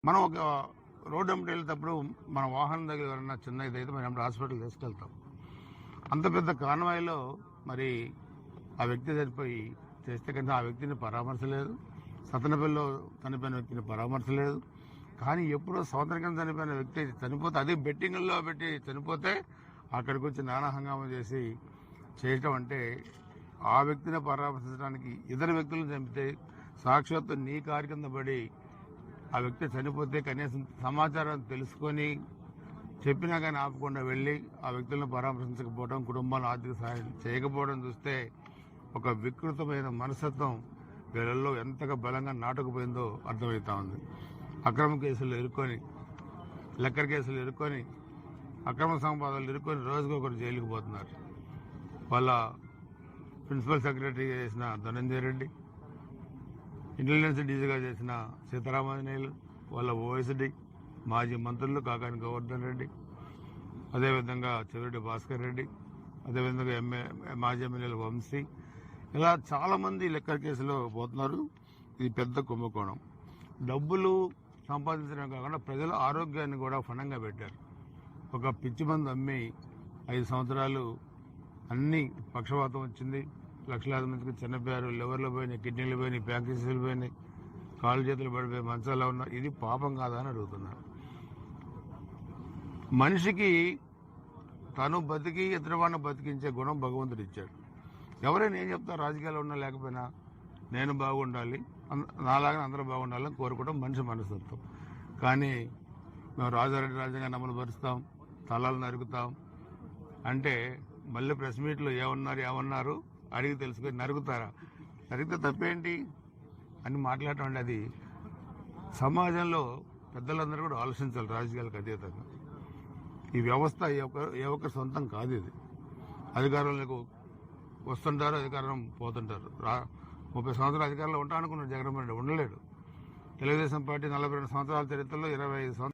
మనం ఒక రోడ్డు వెంబడి వెళ్ళేటప్పుడు మన వాహనం దగ్గర ఎవరైనా చిన్న ఇదైతే మనం హాస్పిటల్ తీసుకెళ్తాం. అంత పెద్ద కాన్వాయ్లో మరి ఆ వ్యక్తి చనిపోయి చేస్తే కనుక ఆ వ్యక్తిని పరామర్శలేదు. సతనపల్లిలో చనిపోయిన వ్యక్తిని పరామర్శలేదు. కానీ ఎప్పుడో సంవత్సరం కింద చనిపోయిన వ్యక్తి చనిపోతే అది బెట్టింగ్లో పెట్టి చనిపోతే అక్కడికి వచ్చి నానా హంగామా చేసి చేయటం అంటే ఆ వ్యక్తిని పరామర్శించడానికి ఇతర వ్యక్తులను చంపితే సాక్షాత్తు నీ కారు కింద పడి ఆ వ్యక్తి చనిపోతే కనీసం సమాచారం తెలుసుకొని చెప్పినా కానీ ఆపకుండా వెళ్ళి ఆ వ్యక్తులను పరామర్శించకపోవడం, కుటుంబాలను ఆర్థిక సహాయం చేయకపోవడం చూస్తే ఒక వికృతమైన మనస్తత్వం వీళ్ళల్లో ఎంతగా బలంగా నాటుకుపోయిందో అర్థమవుతా ఉంది. అక్రమ కేసులు ఇరుక్కొని, లెక్కర్ కేసులు ఇరుక్కొని, అక్రమ సంపాదనలు ఇరుక్కొని రోజుకొకరు జైలుకు పోతున్నారు. వాళ్ళ ప్రిన్సిపల్ సెక్రటరీ చేసిన ధనంజయ రెడ్డి, ఇంటెలిజెన్స్ డీజీగా చేసిన సీతారామాంజనేయులు, వాళ్ళ ఓఎస్డీ మాజీ మంత్రులు కాకాని గోవర్ధన్ రెడ్డి, అదేవిధంగా చెవిరెడ్డి భాస్కర్ రెడ్డి, అదేవిధంగా మాజీ ఎమ్మెల్యేలు వంశీ, ఇలా చాలామంది లెక్కర్ కేసులో పోతున్నారు. ఇది పెద్ద కుంభకోణం. డబ్బులు సంపాదించడమే కాకుండా ప్రజల ఆరోగ్యాన్ని కూడా ఫణంగా పెట్టారు. ఒక పిచ్చి మందు అమ్మి 5 సంవత్సరాలు అన్ని పక్షవాతం వచ్చింది, లక్షలాది మందికి చనిపోయారు, లివర్లో పోయినాయి, కిడ్నీలు పోయినాయి, ప్యాంక్రీస్లు పోయినాయి, కాళ్ళు చేతులు పడిపోయి మంచాల్లో ఉన్నారు. ఇది పాపం కాదా అని అడుగుతున్నారు. మనిషికి తను బతికి ఎదురువాడిని బతికించే గుణం భగవంతుడు ఇచ్చాడు. ఎవరైనా ఏం చెప్తారు, రాజకీయాల్లో ఉన్నా లేకపోయినా నేను బాగుండాలి, నాలాగా అందరూ బాగుండాలని కోరుకోవడం మనిషి మనస్తత్వం. కానీ మేము రాజారెడ్డి రాజ్యాంగాన్ని అమలు పరుస్తాం, తలాలు నరుకుతాం అంటే మళ్ళీ ప్రెస్ మీట్లో ఏమన్నారు అడిగి తెలుసుకొని నరుగుతారా? నరిగితే తప్పేంటి అని మాట్లాడటం అంటే అది సమాజంలో పెద్దలందరూ కూడా ఆలోచించాలి. రాజకీయాలకు అతీతంగా ఈ వ్యవస్థ ఏ ఒక్కరి సొంతం కాదు. ఇది అధికారంలోకి వస్తుంటారు, అధికారం పోతుంటారు. 30 సంవత్సరాలు అధికారంలో ఉంటా అనుకున్నాడు జగన్మోహన్ రెడ్డి, ఉండలేడు. తెలుగుదేశం పార్టీ 42 సంవత్సరాల చరిత్రలో 25 సంవత్సరాలు